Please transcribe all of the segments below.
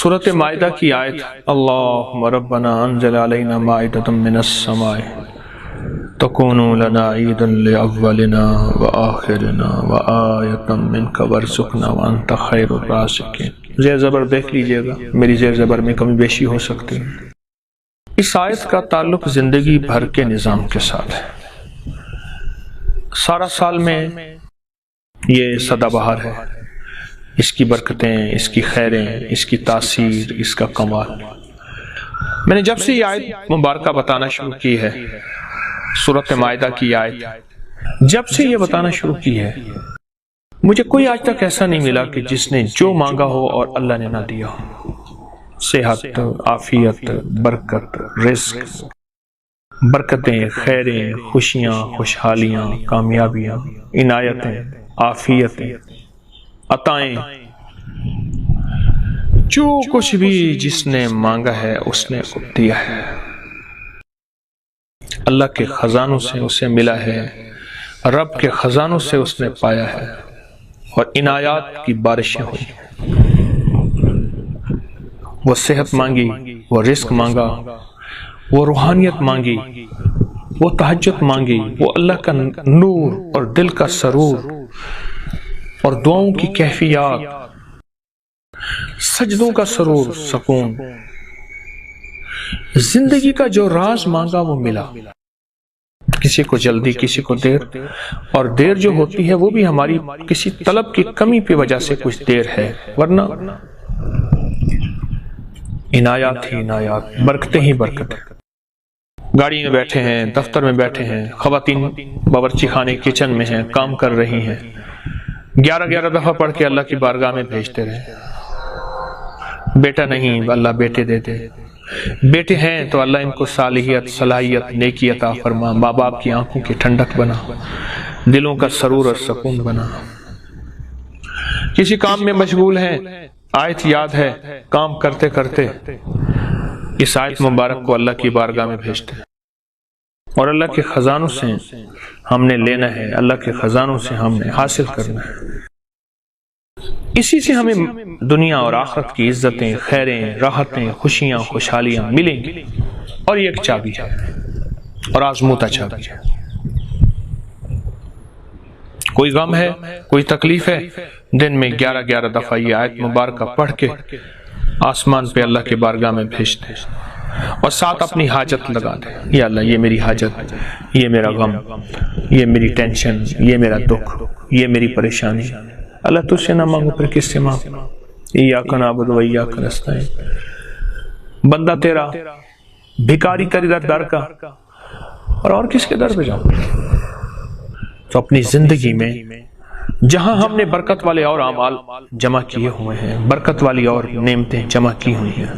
سورۃ مائدہ کی آیت اللہم ربنا انزل علینا مائدۃ من السماء تکون لنا عیدا لاولنا وآخرنا وآیۃ منک وارزقنا وانت خیر الرازقین۔ زیر زبر دیکھ لیجئے گا، میری زیر زبر میں کمی بیشی ہو سکتی ہے۔ اس آیت کا تعلق زندگی بھر کے نظام کے ساتھ ہے۔ سارا سال میں یہ سدا بہار ہے، اس کی برکتیں، اس کی خیریں، اس کی تاثیر، اس کا کمال۔ میں نے جب سے یہ آیت مبارکہ بتانا شروع کی ہے، سورۃ مائدہ کی آیت جب سے یہ بتانا شروع کی ہے، مجھے کوئی آج تک ایسا نہیں ملا کہ جس نے جو مانگا ہو اور اللہ نے نہ دیا ہو۔ صحت، عافیت، برکت، رزق، برکتیں، خیریں، خوشیاں، خوشحالیاں، کامیابیاں، عنایتیں، عافیتیں، عطائیں، جو کچھ بھی جس نے مانگا ہے اس نے دیا ہے۔ اللہ کے خزانوں سے اسے ملا ہے، رب کے خزانوں سے اس نے پایا ہے، اور عنایات کی بارشیں ہوئی۔ وہ صحت مانگی، وہ رزق مانگا، وہ روحانیت مانگی، وہ تہجد مانگی، وہ اللہ کا نور اور دل کا سرور اور دعاؤں کی کیفیات، سجدوں کا سرور، سکون، زندگی کا جو راز مانگا وہ ملا۔ کسی کو جلدی، کسی کو دیر، اور دیر جو ہوتی ہے وہ بھی ہماری کسی طلب کی کمی کی وجہ سے کچھ دیر ہے، ورنہ عنایات ہی عنایات، برکتیں ہی برکتیں۔ گاڑی میں بیٹھے ہیں، دفتر میں بیٹھے ہیں، خواتین باورچی خانے کچن میں ہیں، کام کر رہی ہیں، 11 دفعہ پڑھ کے اللہ کی بارگاہ میں بھیجتے رہے۔ بیٹا نہیں، اللہ بیٹے دیتے۔ بیٹے ہیں تو اللہ ان کو صلاحیت، نیکی عطا فرما، ماں باپ کی آنکھوں کی ٹھنڈک بنا، دلوں کا سرور اور سکون بنا۔ کسی کام میں مشغول ہیں، آیت یاد ہے، کام کرتے کرتے اس آیت مبارک کو اللہ کی بارگاہ میں بھیجتے ہیں، اور اللہ کے خزانوں سے ہم نے لینا ہے، اللہ کے خزانوں سے ہم نے حاصل کرنا ہے۔ اسی سے ہمیں دنیا اور آخرت کی عزتیں، خیریں، راحتیں، خوشیاں، خوشحالیاں ملیں گی، اور یہ ایک چابی ہے، اور آزمودہ چابی ہے۔ کوئی غم ہے، کوئی تکلیف ہے، دن میں 11 دفعہ یہ آیت مبارکہ پڑھ کے آسمان پہ اللہ کے بارگاہ میں بھیجتے ہیں، اور ساتھ اپنی حاجت لگا دیں۔ یا اللہ، یہ میری حاجت، یہ میرا غم، یہ میری ٹینشن، یہ میرا دکھ، یہ میری پریشانی، اللہ تجھ سے نہ مانگو پھر کس سے مانگو؟ ایاک نعبد و ایاک نستعین۔ بندہ تیرا بھکاری کا در کا، اور کس کے در پہ جاؤں؟ تو اپنی زندگی میں جہاں ہم نے برکت والے اور اعمال جمع کیے ہوئے ہیں، برکت والی اور نعمتیں جمع کی ہوئی ہیں،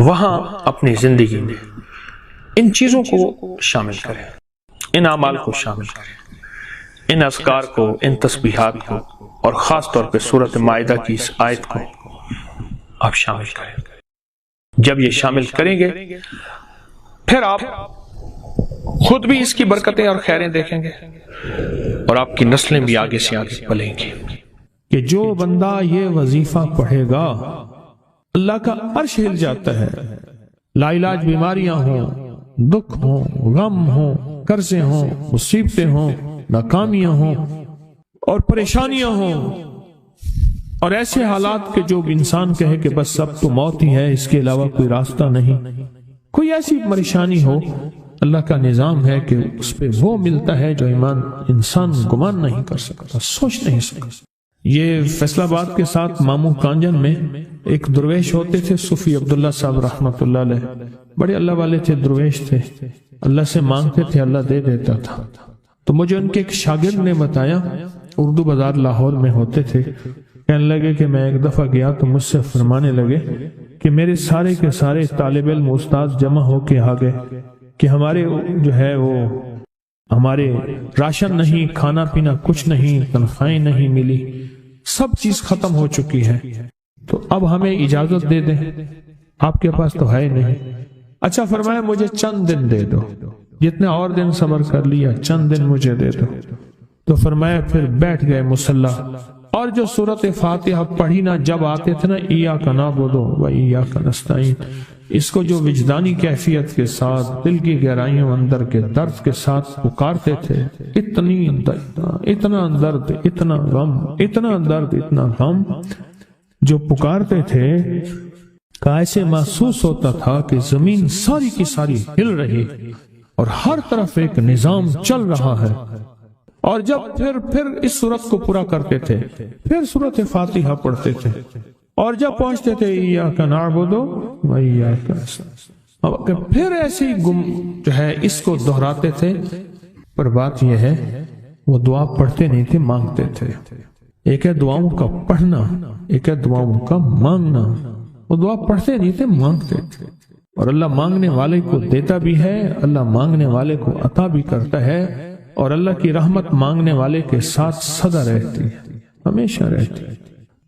وہاں اپنی زندگی میں ان چیزوں کو شامل کریں، ان اعمال کو شامل کریں، ان اذکار کو، ان تسبیحات کو، اور خاص طور پہ سورۃ مائدہ کی اس آیت کو آپ شامل کریں۔ جب یہ شامل کریں گے پھر آپ خود بھی اس کی برکتیں اور خیریں دیکھیں گے، اور آپ کی نسلیں بھی آگے سے آگے پلیں گی۔ کہ جو بندہ یہ وظیفہ پڑھے گا اللہ کا عرش ہل جاتا ہے، لا علاج بیماریاں ہوں، دکھ ہوں، غم ہوں، قرضے ہوں، مصیبتیں ہوں، ناکامیاں ہوں اور پریشانیاں ہوں، اور ایسے حالات کہ جو انسان کہے کہ بس سب تو موت ہی ہے، اس کے علاوہ کوئی راستہ نہیں، کوئی ایسی پریشانی ہو، اللہ کا نظام ہے کہ اس پہ وہ ملتا ہے جو انسان گمان نہیں کر سکتا، سوچ نہیں سکتا۔ یہ فیصل آباد کے ساتھ ماموں کانجن میں ایک درویش ہوتے تھے، صوفی عبداللہ صاحب رحمۃ اللہ علیہ، بڑے اللہ والے تھے، درویش تھے، اللہ سے مانگتے تھے، اللہ دے دیتا تھا۔ تو مجھے ان کے ایک شاگرد نے بتایا، اردو بازار لاہور میں ہوتے تھے، کہنے لگے کہ میں ایک دفعہ گیا تو مجھ سے فرمانے لگے کہ میرے سارے کے سارے طالب علم استاد جمع ہو کے آ گئے کہ ہمارے جو ہے وہ ہمارے راشن نہیں، کھانا پینا کچھ نہیں، تنخواہیں نہیں ملی، سب چیز ختم ہو چکی ہے، تو اب ہمیں اجازت دے دیں، آپ کے پاس تو ہے نہیں۔ اچھا فرمایا مجھے چند دن دے دو، جتنے اور دن صبر کر لیا، چند دن مجھے دے دو۔ تو فرمایا پھر بیٹھ گئے مصلی اور جو سورت فاتحہ پڑھی نا جب آتے تھے نا ایاک نعبد و ایاک نستعین، اس کو جو وجدانی کیفیت کے ساتھ دل کی گہرائیوں اندر کے درد کے ساتھ پکارتے تھے، اتنا درد، اتنا غم، اتنا درد، اتنا غم جو پکارتے تھے کہ ایسے محسوس ہوتا تھا کہ زمین ساری کی ساری ہل رہی اور ہر طرف ایک نظام چل رہا ہے۔ اور جب پھر اس صورت کو پورا کرتے تھے، پھر سورت فاتحہ پڑھتے تھے، اور جب پہنچتے تھے ایاک نعبد و ایاک نستعین، پھر ایسے ہی جو ہے اس کو دہراتے تھے۔ پر بات یہ ہے وہ دعا پڑھتے نہیں تھے، مانگتے تھے۔ ایک ہے دعاؤں کا پڑھنا، ایک ہے دعاؤں کا مانگنا۔ وہ دعا پڑھتے نہیں تھے، مانگتے تھے، اور اللہ مانگنے والے کو دیتا بھی ہے، اللہ مانگنے والے کو عطا بھی کرتا ہے، اور اللہ کی رحمت مانگنے والے کے ساتھ سدا رہتی ہے، ہمیشہ رہتی ہے۔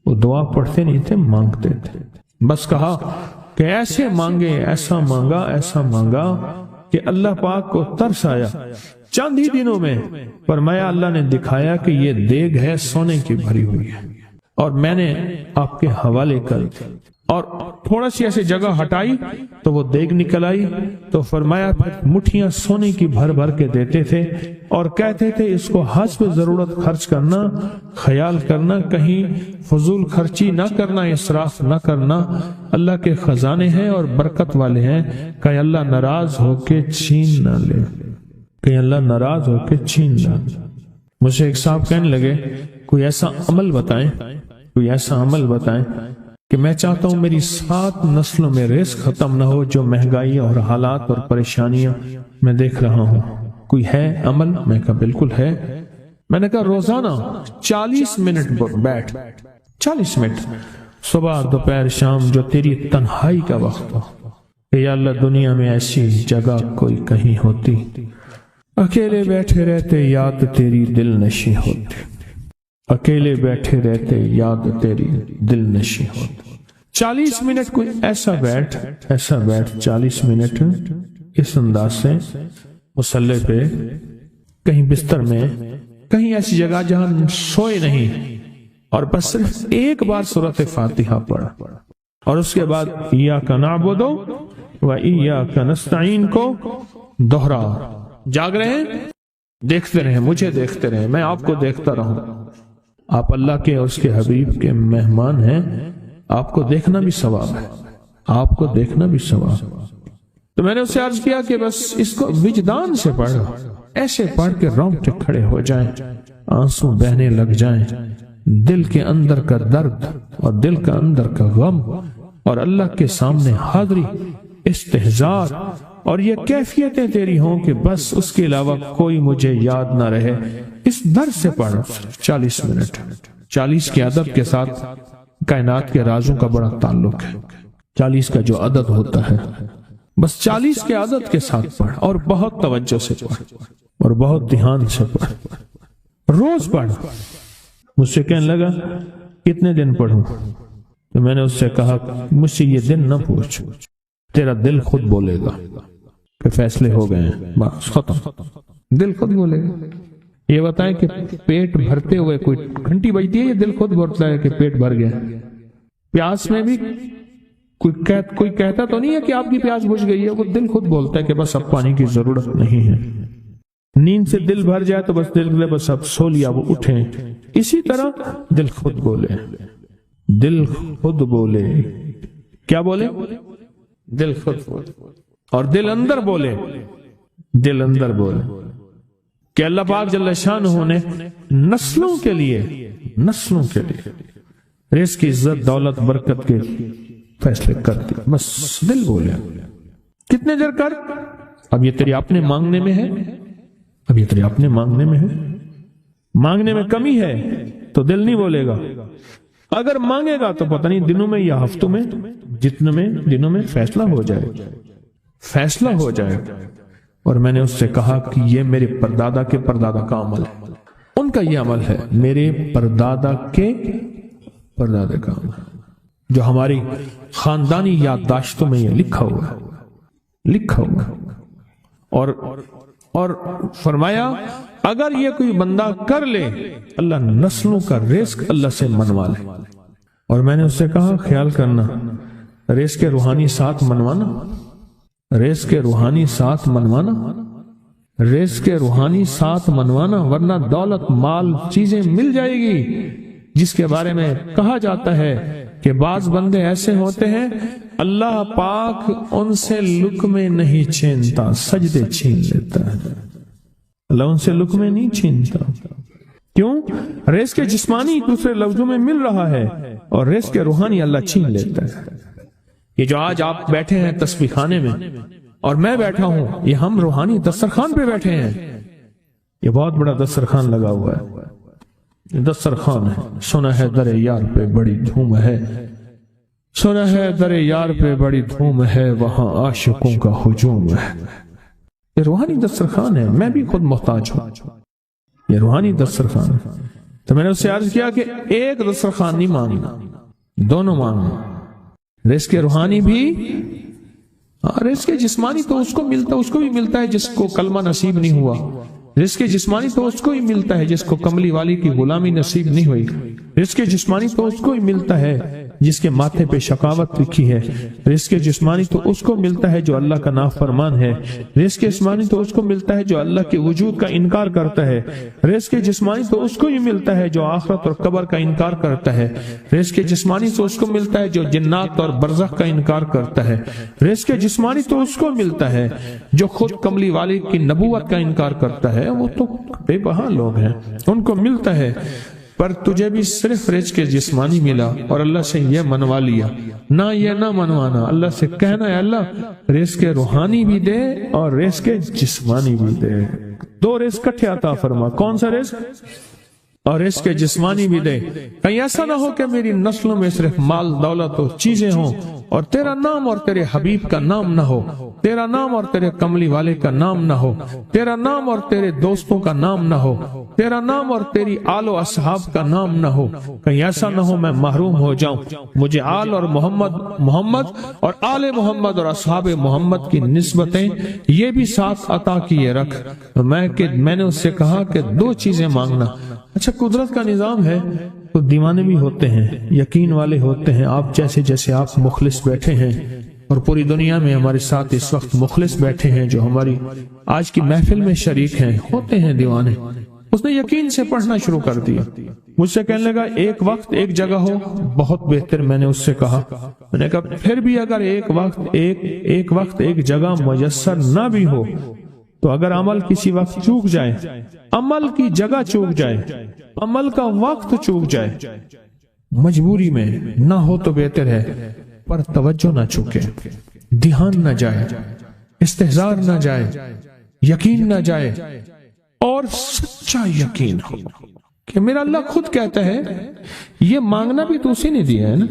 وہ دعا پڑھتے نہیں تھے، مانگتے تھے۔ بس کہا کہ ایسے مانگے، ایسا مانگا، ایسا مانگا کہ اللہ پاک کو ترس آیا۔ چند ہی دنوں میں فرمایا، اللہ نے دکھایا کہ یہ دیگ ہے سونے کی بھری ہوئی ہے، اور میں نے آپ کے حوالے کر دی، اور تھوڑا سی ایسے جگہ ہٹائی تو وہ دیگ نکل آئی۔ تو فرمایا پھر مٹھیاں سونے کی بھر بھر کے دیتے تھے، اور کہتے تھے اس کو حسب ضرورت خرچ کرنا، خیال کرنا، کہیں فضول خرچی نہ کرنا، اسراف نہ کرنا، اللہ کے خزانے ہیں اور برکت والے ہیں، کہ اللہ ناراض ہو کے چھین نہ لے، کہ اللہ ناراض ہو کے چھین نہ لے۔ مجھے ایک صاحب کہنے لگے کوئی ایسا عمل بتائیں، کوئی ایسا عمل بتائیں کہ میں چاہتا ہوں میری 7 نسلوں میں رزق ختم نہ ہو، جو مہنگائی اور حالات اور پریشانیاں میں دیکھ رہا ہوں۔ کوئی ہے عمل؟ میں کہا بالکل ہے۔ میں نے کہا روزانہ 40 منٹ بیٹھ، 40 منٹ صبح دوپہر شام، جو تیری تنہائی کا وقت ہو، کہ یا اللہ دنیا میں ایسی جگہ کوئی کہیں ہوتی، اکیلے بیٹھے رہتے یاد تیری دل نشی ہوتی، اکیلے بیٹھے رہتے یاد تیری دل نشی ہوتی۔ 40 منٹ کوئی ایسا بیٹھ 40 منٹ اس انداز سے مصلی پہ، کہیں بستر میں، کہیں ایسی جگہ جہاں سوئے نہیں، اور بس صرف ایک بار سورت فاتحہ پڑھا، اور اس کے بعد ایاک نعبد و ایاک نستعین کو دوہرا۔ جاگ رہے ہیں، دیکھتے رہیں، مجھے دیکھتے رہیں، میں آپ کو دیکھتا رہوں۔ آپ اللہ کے اور اس کے حبیب کے مہمان ہیں، آپ کو دیکھنا بھی ثواب ہے، آپ کو دیکھنا بھی ثواب ہے۔ تو میں نے اسے عرض کیا کہ بس اس کو وجدان سے پڑھو، ایسے پڑھ کے رونگٹے کھڑے ہو جائیں، آنسو بہنے لگ جائیں، دل کے اندر کا درد اور دل کا اندر کا غم، اور اللہ کے سامنے حاضری، استحضار، اور یہ کیفیتیں تیری ہوں کہ بس اس کے علاوہ کوئی مجھے یاد نہ رہے۔ اس درد سے پڑھ 40 منٹ۔ 40 کے عدد کے ساتھ کائنات کے رازوں کا بڑا تعلق ہے۔ 40 کا جو عدد ہوتا ہے، بس 40 کے عدد کے ساتھ پڑھ، اور بہت توجہ سے پڑھ، اور بہت دھیان سے پڑھ، روز پڑھ۔ مجھ سے کہنے لگا کتنے دن پڑھوں؟ تو میں نے اس سے کہا مجھ سے یہ دن نہ پوچھ، تیرا دل خود بولے گا کہ فیصلے ہو گئے ہیں، بس ختم، دل خود بولے گا۔ یہ بتائیں کہ پیٹ بھرتے ہوئے کوئی گھنٹی بجتی ہے، یہ دل خود بولتا ہے کہ پیٹ بھر گیا۔ پیاس میں بھی کوئی کہتا تو نہیں ہے کہ آپ کی پیاس بجھ گئی ہے، وہ دل خود بولتا ہے کہ بس اب پانی کی ضرورت نہیں ہے۔ نیند سے دل بھر جائے تو بس دل بولے بس اب سو لیا، وہ اٹھیں۔ اسی طرح دل خود بولے، دل خود بولے، کیا بولے؟ دل خود بولے، اور دل اندر بولے، دل اندر بولے کہ اللہ پاک جل شانہ نے نسلوں کے لیے رزق، عزت، دولت، برکت کے فیصلے کر دی، بس دل بولے۔ کتنے دیر کر؟ اب یہ تیرے اپنے مانگنے میں ہے، اب یہ تیرے اپنے مانگنے میں ہے۔ مانگنے میں کمی ہے تو دل نہیں بولے گا، اگر مانگے گا تو پتہ نہیں دنوں میں یا ہفتوں میں، جتنے میں دنوں میں فیصلہ ہو جائے۔ اور میں نے اس سے کہا کہ یہ میرے پردادا کے پردادا کا عمل ہے، ان کا یہ عمل ہے، میرے پردادا کے پردادا کا عمل، جو ہماری خاندانی یادداشتوں میں یہ لکھا ہوا ہے۔ اور فرمایا اگر یہ کوئی بندہ کر لے اللہ نسلوں کا رزق اللہ سے منوا لے. اور میں نے اس سے کہا خیال کرنا رزق کے روحانی ساتھ منوانا، رزق کے روحانی ساتھ منوانا، رزق کے روحانی ساتھ منوانا، ورنہ دولت مال چیزیں مل جائے گی جس کے بارے میں کہا جاتا ہے کہ بعض بندے ایسے ہوتے ہیں اللہ پاک ان سے لقمے نہیں چھینتا، سجدے چھین لیتا ہے. اللہ ان سے لقمے نہیں چھینتا. کیوں؟ رزق جسمانی دوسرے لفظوں میں مل رہا ہے اور رزق روحانی اللہ چھین لیتا ہے. یہ جو آج آپ بیٹھے ہیں تسبیح خانے میں اور میں بیٹھا ہوں، یہ ہم روحانی دسترخوان پہ بیٹھے ہیں. یہ بہت بڑا دسترخوان لگا ہوا ہے، دسترخوان ہے. سنا ہے در یار پہ بڑی دھوم ہے، سنا ہے در یار پہ بڑی دھوم ہے، وہاں عاشقوں کا ہجوم ہے. یہ روحانی دسترخوان ہے، میں بھی خود محتاج ہوں. یہ روحانی دسترخوان ہے. تو میں نے اس سے عرض کیا کہ ایک دسترخوان نہیں مانگنا، دونوں مانگنا. رزق روحانی بھی، رزق جسمانی تو اس کو ملتا، اس کو بھی ملتا ہے جس کو کلمہ نصیب نہیں ہوا. رزق جسمانی تو اس کو ہی ملتا ہے جس کو کملی والی کی غلامی نصیب نہیں ہوئی. رزق جسمانی تو اس کو ہی ملتا ہے جس کے ماتھے پہ شقاوت لکھی ہے. رزق جسمانی تو اس کو ملتا ہے جو اللہ کا نافرمان ہے. رزق جسمانی تو اس کو ملتا ہے جو اللہ کے وجود کا انکار کرتا ہے. رزق جسمانی تو اس کو ہی ملتا ہے جو آخرت اور قبر کا انکار کرتا ہے. رزق جسمانی تو اس کو ملتا ہے جو جنات اور برزخ کا انکار کرتا ہے. رزق جسمانی تو اس کو ملتا ہے جو خود کملی والی کی نبوت کا انکار کرتا ہے. وہ تو بے بہا لوگ ہیں، ان کو ملتا ہے. پر تجھے بھی صرف رزق جسمانی ملا اور اللہ سے یہ منوا لیا. نہ یہ نہ منوانا، اللہ سے کہنا ہے اللہ رزق روحانی بھی دے اور رزق جسمانی بھی دے. دو رزق کٹھے عطا فرما. کون سا رزق؟ اور رزق جسمانی بھی دے. کہیں ایسا نہ ہو کہ میری نسلوں میں صرف مال دولت و چیزیں ہوں اور تیرا نام اور تیرے حبیب کا نام نہ ہو، تیرا نام اور تیرے کملی والے کا نام نہ ہو، تیرا نام اور تیرے دوستوں کا نام نہ ہو، تیرا نام اور تیری آل و اصحاب کا نام نہ ہو. کہیں ایسا نہ ہو میں محروم ہو جاؤں. مجھے آل اور محمد اور آل محمد اور اصحاب محمد کی نسبتیں یہ بھی ساتھ عطا کیے رکھ. میں نے اس سے کہا کہ دو چیزیں مانگنا. اچھا قدرت کا نظام ہے تو دیوانے بھی ہوتے ہیں، یقین والے ہوتے ہیں. آپ جیسے آپ مخلص بیٹھے ہیں اور پوری دنیا میں ہمارے ساتھ اس وقت مخلص بیٹھے ہیں جو ہماری آج کی محفل میں شریک ہیں، ہوتے ہیں دیوانے. اس نے یقین سے پڑھنا شروع کر دیا. مجھ سے کہنے لگا ایک وقت ایک جگہ ہو بہت بہتر. میں نے اس سے کہا، میں نے کہا پھر بھی اگر ایک وقت ایک جگہ میسر نہ بھی ہو تو اگر عمل کسی وقت چوک جائے، عمل کی جگہ چوک جائے، عمل کا وقت چوک جائے، مجبوری میں نہ ہو تو بہتر ہے، پر توجہ نہ چوکے، دھیان نہ جائے، استحضار نہ جائے، یقین نہ جائے اور سچا یقین ہو کہ میرا اللہ خود کہتا ہے یہ مانگنا بھی تو اسی نے دیا ہے نا،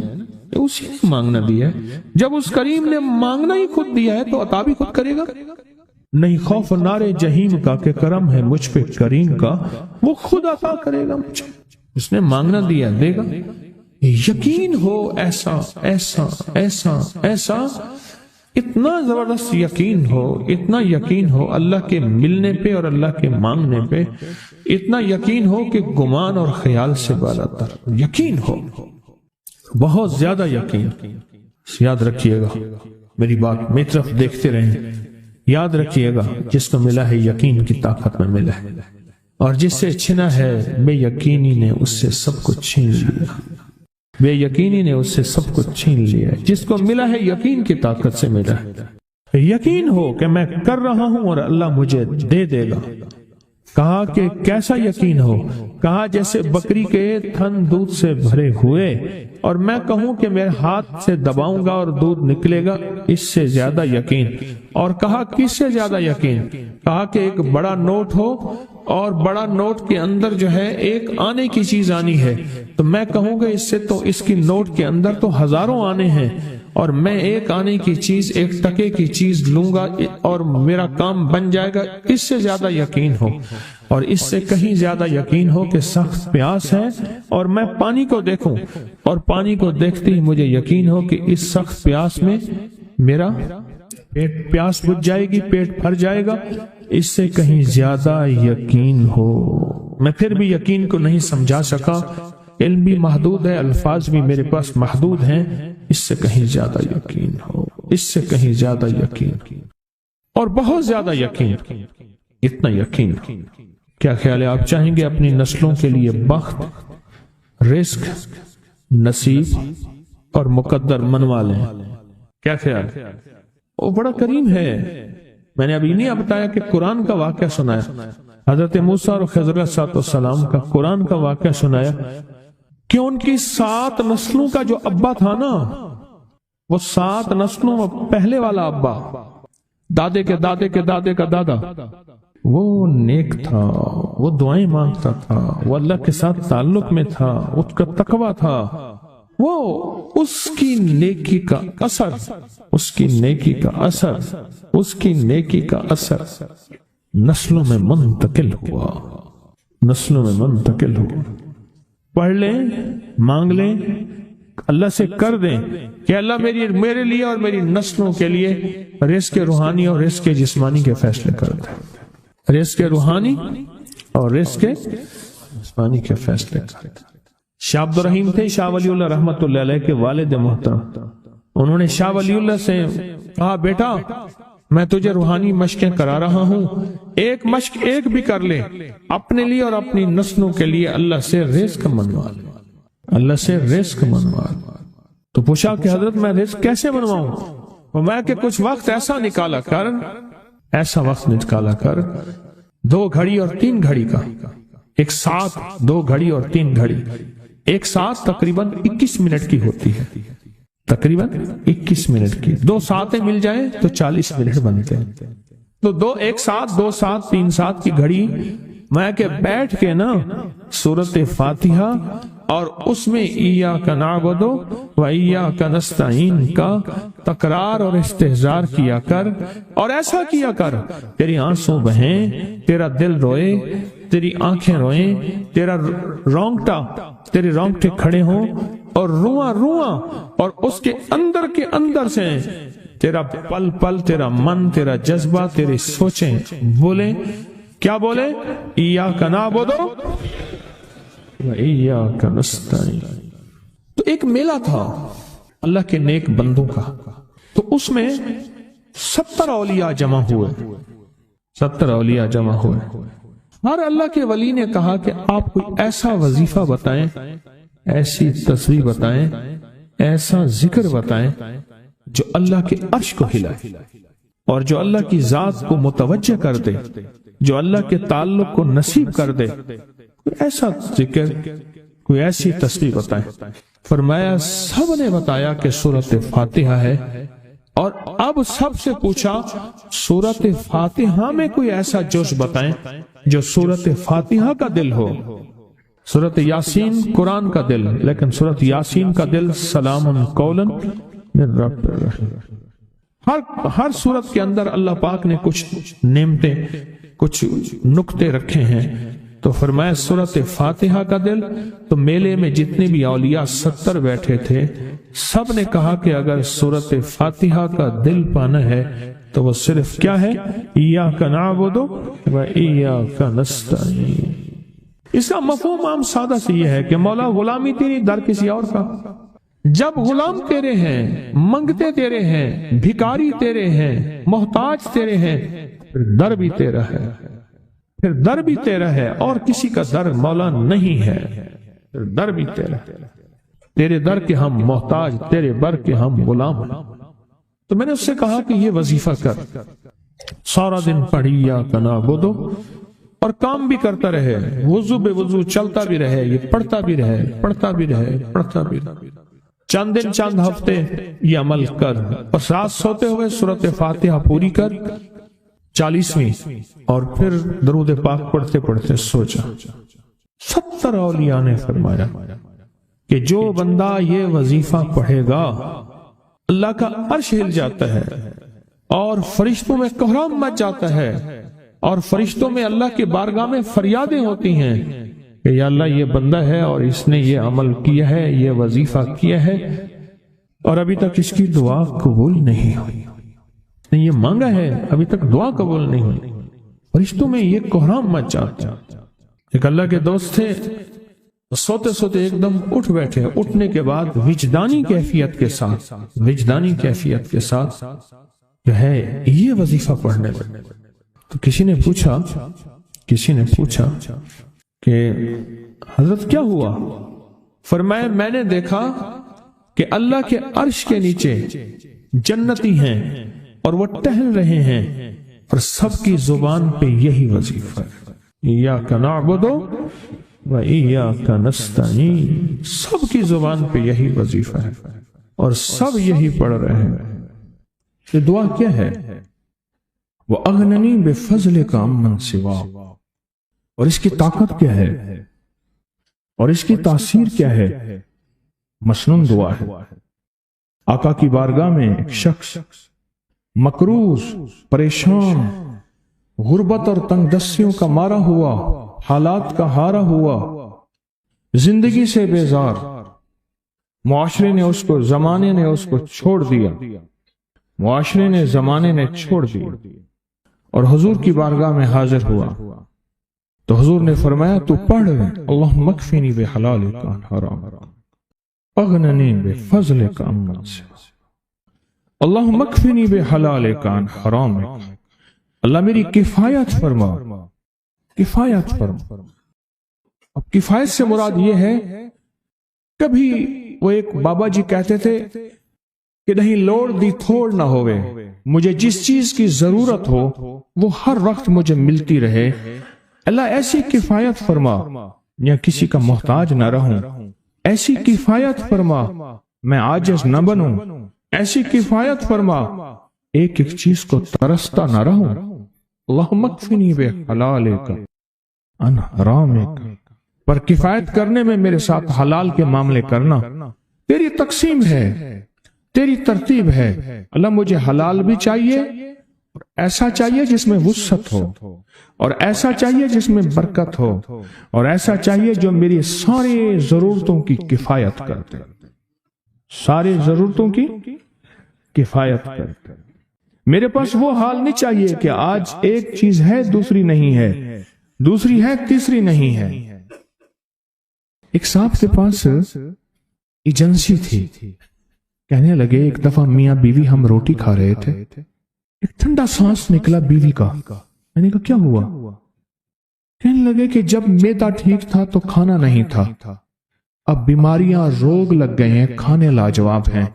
اسی نے مانگنا دیا ہے. جب اس کریم نے مانگنا ہی خود دیا ہے تو عطا بھی خود کرے گا. نہیں خوف نارے جہیم کا کہ کرم ہے مجھ پہ کریم کا، وہ خود عطا کرے گا مجھے. اس نے مانگنا دیا دے گا. یقین ہو ایسا ایسا ایسا ایسا، اتنا زبردست یقین ہو، اتنا یقین ہو اللہ کے ملنے پہ اور اللہ کے مانگنے پہ، اتنا یقین ہو کہ گمان اور خیال سے بالا تر یقین ہو، بہت زیادہ یقین. یاد رکھیے گا میری بات، میری طرف دیکھتے رہیں. یاد رکھیے گا جس کو ملا ہے یقین کی طاقت میں ملا ہے، اور جس سے چھنا ہے بے یقینی نے اس سے سب کچھ چھین لیا. بے یقینی نے اس سے سب کچھ چھین لیا. جس کو ملا ہے یقین کی طاقت سے ملا ہے. یقین ہو کہ میں کر رہا ہوں اور اللہ مجھے دے دے گا. کہا کہ کیسا یقین ہو؟ کہا جیسے بکری کے تھن دودھ سے بھرے ہوئے اور میں کہوں کہ میرے ہاتھ سے دباؤں گا اور دودھ نکلے گا، اس سے زیادہ یقین. اور کہا کس سے زیادہ یقین؟ کہا کہ ایک بڑا نوٹ ہو اور بڑا نوٹ کے اندر جو ہے ایک آنے کی چیز آنی ہے، تو میں کہوں گا اس سے تو اس کی نوٹ کے اندر تو ہزاروں آنے ہیں اور میں ایک آنے کی چیز، ایک ٹکے کی چیز لوں گا اور میرا کام بن جائے گا. اس سے زیادہ یقین ہو، اور اس سے کہیں زیادہ یقین ہو کہ سخت پیاس ہے اور میں پانی کو دیکھوں اور پانی کو دیکھتے ہی مجھے یقین ہو کہ اس سخت پیاس میں میرا پیاس بجھ جائے گی، پیٹ بھر جائے گا. اس سے کہیں زیادہ یقین ہو۔ میں پھر بھی یقین کو نہیں سمجھا سکا، علم بھی محدود ہے، الفاظ بھی میرے پاس محدود ہیں، اس سے کہیں زیادہ یقین ہو، اس سے کہیں زیادہ یقین اور بہت زیادہ یقین، اتنا یقین۔ کیا خیال ہے؟ آپ چاہیں گے اپنی نسلوں کے لیے بخت، رزق، نصیب اور مقدر منوا لیں؟ کیا خیال؟ وہ بڑا کریم ہے۔ میں نے ابھی نہیں بتایا کہ قرآن کا واقعہ سنایا، حضرت موسیٰ اور خضر علیہ السلام کا قرآن کا واقعہ سنایا کہ ان کی 7 نسلوں کا جو ابا تھا نا، وہ 7 نسلوں میں پہلے والا ابا، دادے کے دادے کے دادے کا دادا، وہ نیک تھا، وہ دعائیں مانگتا تھا، وہ اللہ کے ساتھ تعلق میں تھا، اس کا تقوی تھا، وہ اس کی نیکی کا اثر، اس کی نیکی کا اثر، اس کی نیکی کا اثر نسلوں میں منتقل ہوا، نسلوں میں منتقل ہوا۔ پڑھ لیں، مانگ لیں، اللہ سے کر دیں کہ اللہ میرے لیے اور میری نسلوں کے لیے رزق روحانی اور رزق جسمانی کے فیصلے کر دیں، رزق روحانی اور رزق جسمانی کے فیصلے کر دیں۔ شاہ عبد الرحیم تھے شاہ ولی اللہ رحمت اللہ علیہ کے والد محترم۔ انہوں نے شاہ ولی اللہ سے کہا، بیٹا میں تجھے روحانی مشقیں کرا رہا ہوں، ایک مشق ایک بھی کر لے، اپنے لیے اور اپنی نسلوں کے لیے اللہ سے رزق منوا لے، اللہ سے رزق منوا لے۔ تو پوچھا کہ حضرت میں رزق کیسے منواؤں؟ فرمایا کہ کچھ وقت ایسا نکالا کر، ایسا وقت نکالا کر 2 گھڑی اور 3 گھڑی کا، ایک ساتھ 2 گھڑی اور 3 گھڑی، ایک ساتھ تقریباً 21 منٹ کی ہوتی ہے، تقریباً 21 منٹ کی، 2 ساتیں مل جائیں تو 40 منٹ بنتے ہیں، تو ایک ساتھ 2 ساتھ 3 ساتھ کی گھڑی میں کہ بیٹھ کے نا سورۃ فاتحہ اور اس میں ایاک نعبد و ایاک نستعین کا تکرار اور استحضار کیا کر، اور ایسا کیا کر تیری آنسوں بہیں، تیرا دل روئے، تیری آنکھیں روئیں، تیرے رونگٹے کھڑے ہوں اور رواں رواں، اور اس کے اندر سے تیرا پل پل، تیرا من، تیرا جذبہ، تیری سوچیں بولیں، کیا بولے؟ ایاک نعبد و ایاک نستعین۔ تو ایک میلہ تھا اللہ کے نیک بندوں کا، تو اس میں 70 اولیاء جمع ہوئے، 70 اولیاء جمع ہوئے۔ ہر اللہ کے ولی نے کہا کہ آپ کوئی ایسا وظیفہ بتائیں، ایسی تسبیح بتائیں، ایسا ذکر بتائیں جو اللہ کے عرش کو ہلائے اور جو اللہ کی ذات کو متوجہ کر دے، جو اللہ کے تعلق کو نصیب کر دے، کوئی ایسا ذکر، کوئی ایسی تسبیح بتائیں۔ فرمایا سب نے بتایا کہ سورۃ فاتحہ ہے، اور اب سب سے پوچھا سورۃ فاتحہ میں کوئی ایسا جز بتائیں جو سورۃ فاتحہ کا دل ہو۔ سورۃ یاسین قرآن کا دل، لیکن سورۃ یاسین کا دل سلام قولا من رب الرحیم۔ ہر سورت کے اندر اللہ پاک نے کچھ نعمتیں، کچھ نقطے رکھے ہیں، تو فرمایا سورۃ فاتحہ کا دل۔ تو میلے میں جتنے بھی اولیاء 70 بیٹھے تھے، سب نے کہا کہ اگر سورۃ فاتحہ کا دل پانا ہے تو وہ صرف کیا ہے؟ ایاک نعبد و ایاک نستعین۔ اس کا مفہوم عام سادہ سے یہ ہے کہ مولا غلامی تیری، در کسی اور کا۔ جب غلام تیرے ہیں، منگتے تیرے ہیں، بھکاری تیرے ہیں، محتاج تیرے ہیں، پھر در بھی تیرا ہے، پھر در بھی تیرا ہے، اور کسی کا در مولا نہیں ہے، پھر در بھی تیرا ہے۔ تیرے در کے ہم محتاج، تیرے بر کے ہم غلام ہیں۔ تو میں نے اس سے کہا کہ یہ وظیفہ کر، سارا دن پڑھی ایاک نعبد، اور کام بھی کرتا رہے، وضو بے وضو چلتا بھی رہے، یہ پڑھتا بھی رہے، پڑھتا بھی رہے، پڑھتا بھی رہے، چند دن چند ہفتے یہ عمل کر، اور رات سوتے ہوئے سورۃ فاتحہ پوری کر 40ویں، اور پھر درود پاک پڑھتے پڑھتے سو جا۔ 70 اولیاء نے فرمایا کہ جو بندہ یہ وظیفہ پڑھے گا اللہ کا عرش ہل جاتا ہے، اور فرشتوں میں کوہرام مچ جاتا ہے، اور فرشتوں میں اللہ کے بارگاہ میں فریادیں ہوتی ہیں کہ یا اللہ یہ بندہ ہے اور اس نے یہ عمل کیا ہے، یہ وظیفہ کیا ہے، اور ابھی تک اس کی دعا قبول نہیں ہوئی، یہ مانگا ہے ابھی تک دعا قبول نہیں ہوئی، فرشتوں میں یہ کوہرام مچ جاتا ہے۔ ایک اللہ کے دوست تھے، سوتے سوتے ایک دم اٹھ بیٹھے، اٹھنے کے بعد وجدانی کیفیت کے ساتھ جو ہے یہ وظیفہ پڑھنے لگے۔ تو کسی نے پوچھا کہ حضرت کیا ہوا؟ فرمایا میں نے دیکھا کہ اللہ کے عرش کے نیچے جنتی ہیں اور وہ ٹہل رہے ہیں اور سب کی زبان پہ یہی وظیفہ ہے، ایاک نعبد و ایاک نستعین، سب کی زبان پہ یہی وظیفہ ہے اور سب یہی پڑھ رہے ہیں۔ یہ دعا کیا ہے؟ وَأَغْنَنِي بِفَضْلِكَ عَمَّنْ سِوَاكَ، اور اس کی طاقت کیا ہے اور اس کی تاثیر کیا ہے؟ مسنون دعا ہے۔ آقا کی بارگاہ میں ایک شخص مقروض، پریشان، غربت اور تنگ دستیوں کا مارا ہوا، حالات کا ہارا ہوا، زندگی سے بیزار، معاشرے نے اس کو، زمانے نے اس کو چھوڑ دیا، زمانے نے چھوڑ دیا، اور حضور کی بارگاہ میں حاضر ہوا تو حضور نے فرمایا تو پڑھ اللہم اکفنی بحلالک عن حرام اغننی بفضلک عمن سواک، اللہم اکفنی بحلالک عن حرامک، اللہ میری کفایت فرما۔ اب کفایت سے مراد یہ ہے، کبھی وہ ایک بابا جی کہتے تھے کہ نہیں لوڑ دی تھوڑ نہ ہوئے، مجھے جس چیز کی ضرورت ہو وہ ہر وقت مجھے ملتی رہے، اللہ ایسی کفایت فرما یا کسی کا محتاج نہ رہوں، ایسی کفایت فرما میں عاجز نہ بنوں، ایسی کفایت فرما ایک ایک چیز کو ترستا نہ رہوں، اللہم اکفنی بحلالک عن حرامک، پر کفایت کرنے میں میرے ساتھ حلال کے معاملے کرنا تیری تقسیم ہے، تیری ترتیب ہے، اللہ مجھے حلال بھی چاہیے اور ایسا چاہیے جس میں وسعت ہو، اور ایسا چاہیے جس میں برکت ہو، اور ایسا چاہیے جو میری ساری ضرورتوں کی کفایت کرتے، ساری ضرورتوں کی کفایت کرتے۔ میرے پاس وہ حال نہیں چاہیے کہ آج ایک چیز ہے دوسری نہیں ہے، دوسری ہے تیسری نہیں ہے۔ ایک صاحب کے پاس ایجنسی تھی، کہنے لگے ایک دفعہ میاں بیوی ہم روٹی کھا رہے تھے، ایک ٹھنڈا سانس نکلا بیوی کا، میں نے کہا کیا ہوا؟ کہنے لگے کہ جب میدا ٹھیک تھا تو کھانا نہیں تھا، اب بیماریاں روگ لگ گئے ہیں، کھانے لاجواب ہیں،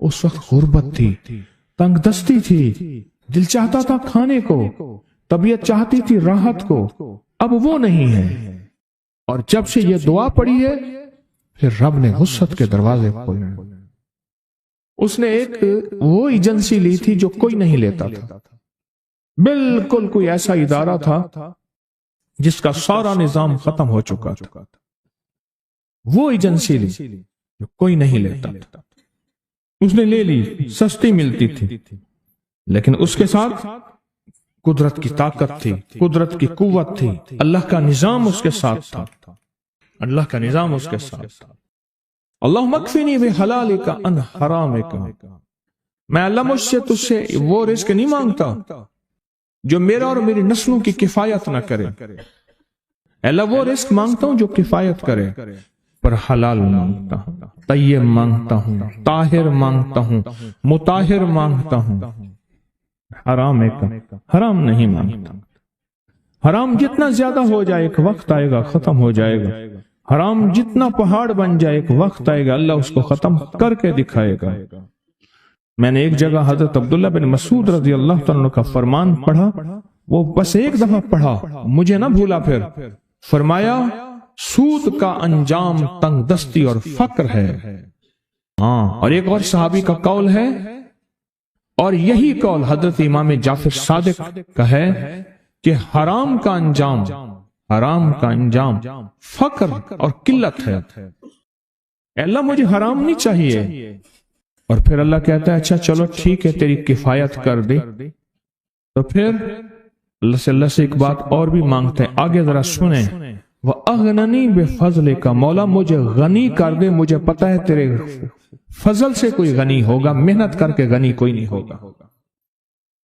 اس وقت غربت تھی، تنگ دستی تھی، دل چاہتا تھا کھانے کو، طبیعت چاہتی تھی راحت کو، اب وہ نہیں ہے، اور جب سے یہ دعا پڑی ہے پھر رب نے وسعت کے دروازے کھولے۔ اس نے ایک وہ ایجنسی لی تھی جو کوئی نہیں لیتا تھا، بالکل کوئی ایسا ادارہ تھا جس کا سارا نظام ختم ہو چکا تھا، وہ ایجنسی لی جو کوئی نہیں لیتا تھا، اس نے لے لی، سستی ملتی تھی، لیکن اس کے ساتھ قدرت کی طاقت تھی، قدرت کی قوت تھی، اللہ کا نظام اس کے ساتھ تھا، اللہ کا نظام اس کے ساتھ تھا۔ اللہم اکفنی بحلالک عن حرامک، میں اللہ مجھ سے تجھ سے وہ رزق نہیں مانگتا جو میرا اور میری نسلوں کی کفایت نہ کرے، اللہ وہ رزق مانگتا ہوں جو کفایت کرے، پر حلال مانگتا ہوں، طیب مانگتا ہوں، طاہر مانگتا ہوں، مطاہر مانگتا ہوں، حرام نہیں مانگتا۔ حرام جتنا زیادہ ہو جائے ایک وقت آئے گا ختم ہو جائے گا، حرام جتنا پہاڑ بن جائے ایک وقت آئے گا اللہ اس کو ختم کر کے دکھائے گا۔ میں نے ایک جگہ حضرت عبداللہ بن مسعود رضی اللہ تعالیٰ کا فرمان پڑھا، وہ بس ایک دفعہ پڑھا، مجھے نہ بھولا، پھر فرمایا سود کا انجام تنگ دستی اور فقر ہے۔ اور ایک اور صحابی کا قول ہے، اور یہی قول حضرت امام جعفر صادق کا ہے کہ حرام کا انجام فقر اور قلت ہے۔ اللہ مجھے حرام نہیں چاہیے، اور پھر اللہ کہتا ہے اچھا چلو ٹھیک ہے تیری کفایت کر دی، تو پھر اللہ سے ایک بات اور بھی مانگتے ہیں، آگے ذرا سنیں، وَأَغْنَنِي بِفَضْلِكَ، مولا مجھے غنی کر دے، مجھے پتہ ہے تیرے فضل سے کوئی غنی ہوگا، محنت کر کے غنی کوئی نہیں ہوگا۔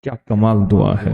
کیا کمال دعا ہے،